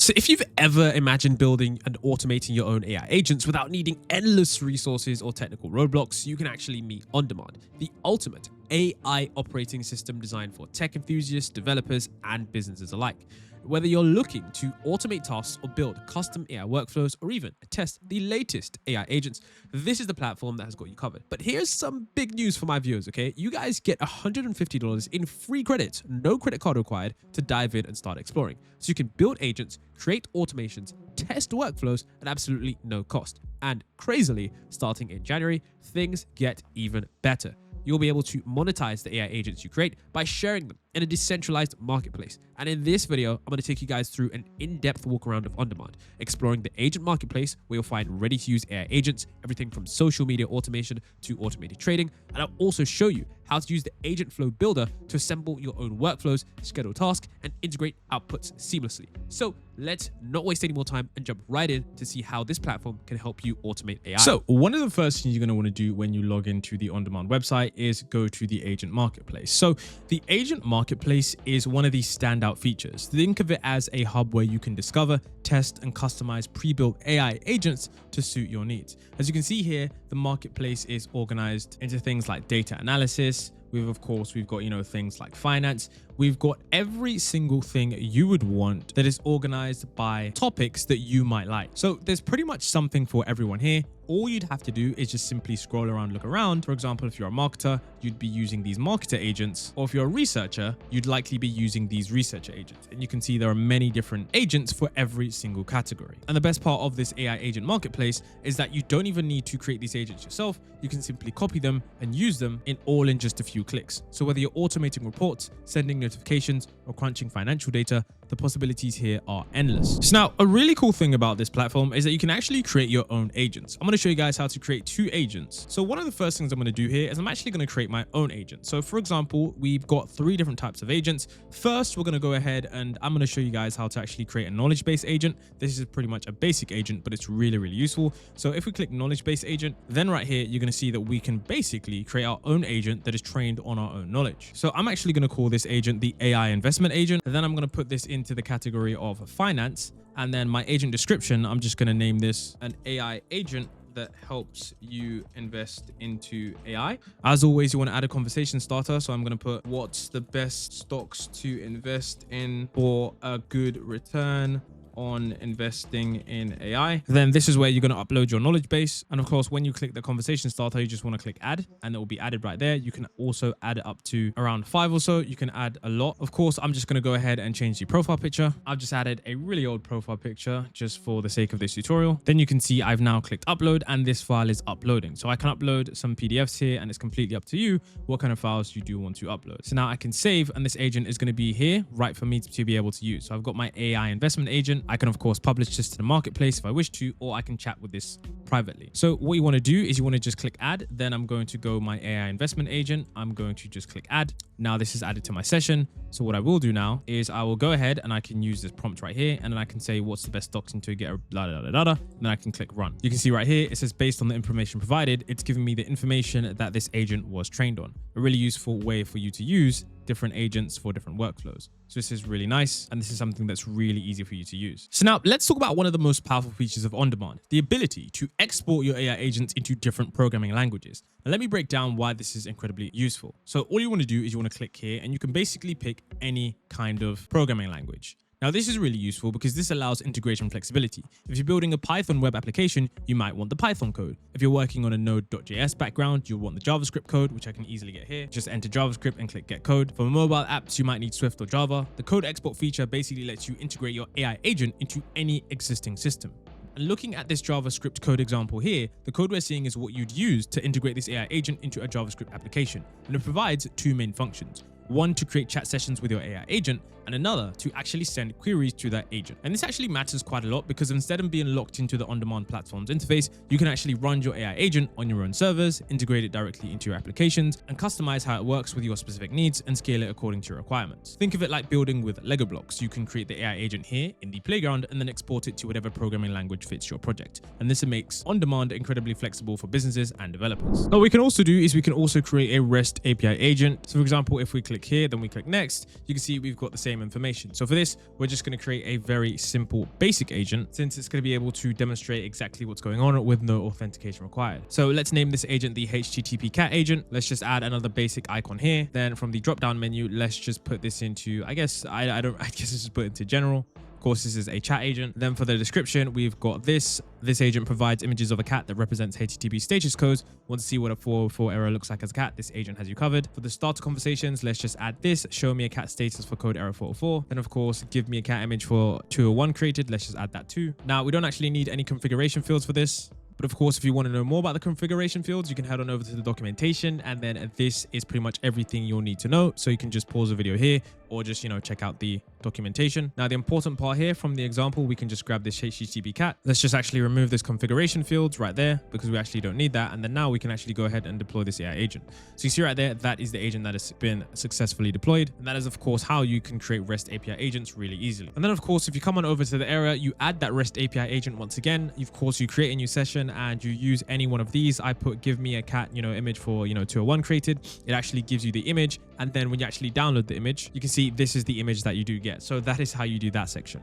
So if you've ever imagined building and automating your own AI agents without needing endless resources or technical roadblocks, you can actually meet OnDemand, the ultimate AI operating system designed for tech enthusiasts, developers, and businesses alike. Whether you're looking to automate tasks or build custom AI workflows or even test the latest AI agents, this is the platform that has got you covered. But here's some big news for my viewers, okay? You guys get $150 in free credits, no credit card required, to dive in and start exploring. So you can build agents, create automations, test workflows at absolutely no cost. And crazily, starting in January, things get even better. You'll be able to monetize the AI agents you create by sharing them in a decentralized marketplace. And in this video, I'm going to take you guys through an in-depth walk around of OnDemand, exploring the agent marketplace where you'll find ready-to-use AI agents, everything from social media automation to automated trading. And I'll also show you how to use the agent flow builder to assemble your own workflows, schedule tasks, and integrate outputs seamlessly. So let's not waste any more time and jump right in to see how this platform can help you automate AI. So one of the first things you're going to want to do when you log into the OnDemand website is go to the agent marketplace. So the agent marketplace is one of these standout features. Think of it as a hub where you can discover, test, and customize pre-built AI agents to suit your needs. As you can see here, the marketplace is organized into things like data analysis. We've got, things like finance. We've got every single thing you would want that is organized by topics that you might like. So there's pretty much something for everyone here. All you'd have to do is just simply scroll around, look around. For example, if you're a marketer, you'd be using these marketer agents, or if you're a researcher, you'd likely be using these researcher agents. And you can see there are many different agents for every single category. And the best part of this AI agent marketplace is that you don't even need to create these agents yourself. You can simply copy them and use them in just a few clicks. So whether you're automating reports, sending notifications, or crunching financial data, the possibilities here are endless. So now, a really cool thing about this platform is that you can actually create your own agents. I'm going to show you guys how to create 2 agents. So one of the first things I'm going to do here is I'm actually going to create my own agent. So for example, we've got 3 different types of agents. First, we're going to go ahead and I'm going to show you guys how to actually create a knowledge-based agent. This is pretty much a basic agent, but it's really, really useful. So if we click knowledge-based agent, then right here, you're going to see that we can basically create our own agent that is trained on our own knowledge. So I'm actually going to call this agent the AI investment agent. And then I'm going to put this into the category of finance. And then my agent description, I'm just going to name this an AI agent that helps you invest into AI. As always, you want to add a conversation starter. So I'm going to put what's the best stocks to invest in for a good return on investing in AI. Then this is where you're going to upload your knowledge base. And of course, when you click the conversation starter, you just want to click add and it will be added right there. You can also add it up to around 5 or so. You can add a lot. Of course, I'm just going to go ahead and change the profile picture. I've just added a really old profile picture just for the sake of this tutorial. Then you can see I've now clicked upload and this file is uploading. So I can upload some PDFs here and it's completely up to you what kind of files you do want to upload. So now I can save and this agent is going to be here right for me to be able to use. So I've got my AI investment agent. I can of course publish this to the marketplace if I wish to, or I can chat with this privately. So what you want to do is you want to just click add. Then I'm going to go my AI investment agent. I'm going to just click add. Now this is added to my session. So what I will do now is I will go ahead and I can use this prompt right here. And then I can say, what's the best stocks into get a blah, blah, blah, blah, blah. And then I can click run. You can see right here, it says based on the information provided, it's giving me the information that this agent was trained on. A really useful way for you to use different agents for different workflows. So this is really nice. And this is something that's really easy for you to use. So now let's talk about one of the most powerful features of OnDemand, the ability to export your AI agents into different programming languages. Now let me break down why this is incredibly useful. So all you want to do is you want to click here and you can basically pick any kind of programming language. Now, this is really useful because this allows integration flexibility. If you're building a Python web application, you might want the Python code. If you're working on a Node.js background, you'll want the JavaScript code, which I can easily get here. Just enter JavaScript and click get code. For mobile apps, you might need Swift or Java. The code export feature basically lets you integrate your AI agent into any existing system. And looking at this JavaScript code example here, the code we're seeing is what you'd use to integrate this AI agent into a JavaScript application. And it provides 2 main functions. One to create chat sessions with your AI agent, and another to actually send queries to that agent. And this actually matters quite a lot because instead of being locked into the OnDemand platform's interface, you can actually run your AI agent on your own servers, integrate it directly into your applications, and customize how it works with your specific needs and scale it according to your requirements. Think of it like building with Lego blocks. You can create the AI agent here in the playground and then export it to whatever programming language fits your project. And this makes OnDemand incredibly flexible for businesses and developers. Now, what we can also do is we can also create a REST API agent. So for example, if we click here, then we click next, you can see we've got the same same information. So for this, we're just going to create a very simple basic agent, since it's going to be able to demonstrate exactly what's going on with no authentication required. So let's name this agent the HTTP cat agent. Let's just add another basic icon here. Then from the drop down menu, let's just put this into, I guess let's just put it into general. Of course, this is a chat agent. Then for the description, we've got this agent provides images of a cat that represents HTTP status codes. Want to see what a 404 error looks like as a cat? This agent has you covered. For the starter conversations, let's just add this: show me a cat status for code error 404. Then of course, give me a cat image for 201 created. Let's just add that too. Now we don't actually need any configuration fields for this. But of course, if you want to know more about the configuration fields, you can head on over to the documentation, and then this is pretty much everything you'll need to know. So you can just pause the video here or just, check out the documentation. Now, the important part here from the example, we can just grab this HTTP cat. Let's just actually remove this configuration fields right there because we actually don't need that. And then now we can actually go ahead and deploy this AI agent. So you see right there, that is the agent that has been successfully deployed. And that is, of course, how you can create REST API agents really easily. And then, of course, if you come on over to the area, you add that REST API agent once again. Of course, you create a new session and you use any one of these. I put give me a cat, image for, 201 created. It actually gives you the image. And then when you actually download the image, you can see this is the image that you do get. So that is how you do that section.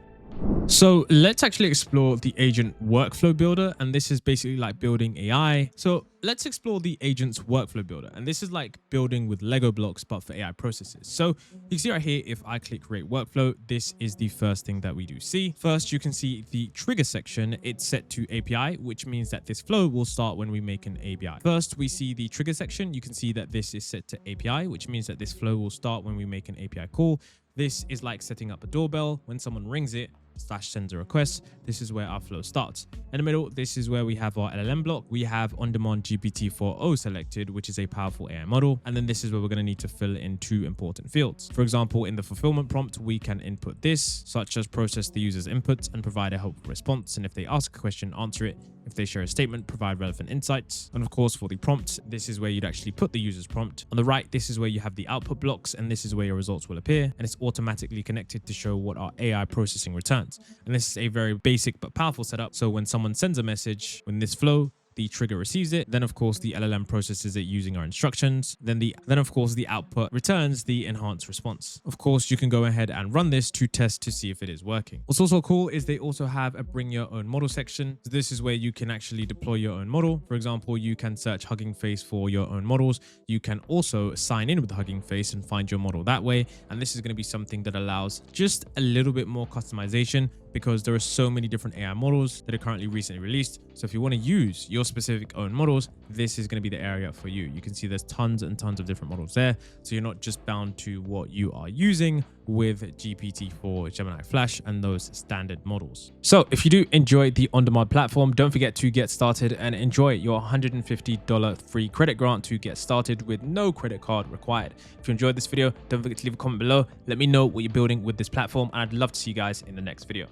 So let's actually explore the agent workflow builder. And this is basically like building AI. So let's explore the agent's workflow builder. And this is like building with Lego blocks, but for AI processes. So you can see right here, if I click create workflow, this is the first thing that we do see. First, you can see the trigger section. It's set to API, which means that this flow will start when we make an API. First, we see the trigger section. You can see that this is set to API, which means that this flow will start when we make an API call. This is like setting up a doorbell. When someone rings it, / sends a request, this is where our flow starts. In the middle, this is where we have our LLM block. We have Ondemand GPT-4o selected, which is a powerful AI model. And then this is where we're going to need to fill in 2 important fields. For example, in the fulfillment prompt, we can input this, such as process the user's inputs and provide a helpful response. And if they ask a question, answer it. If they share a statement, provide relevant insights. And of course, for the prompt, this is where you'd actually put the user's prompt. On the right, this is where you have the output blocks, and this is where your results will appear. And it's automatically connected to show what our AI processing returns. And this is a very basic but powerful setup. So when someone sends a message in this flow, the trigger receives it. Then of course the LLM processes it using our instructions. Then of course the output returns the enhanced response. Of course, you can go ahead and run this to test to see if it is working. What's also cool is they also have a bring your own model section. So this is where you can actually deploy your own model. For example, you can search Hugging Face for your own models. You can also sign in with Hugging Face and find your model that way. And this is going to be something that allows just a little bit more customization, because there are so many different AI models that are currently recently released. So if you want to use your specific own models, this is going to be the area for you. You can see there's tons and tons of different models there. So you're not just bound to what you are using with GPT-4, Gemini Flash, and those standard models. So if you do enjoy the On-Demand platform, don't forget to get started and enjoy your $150 free credit grant to get started with no credit card required. If you enjoyed this video, don't forget to leave a comment below. Let me know what you're building with this platform, and I'd love to see you guys in the next video.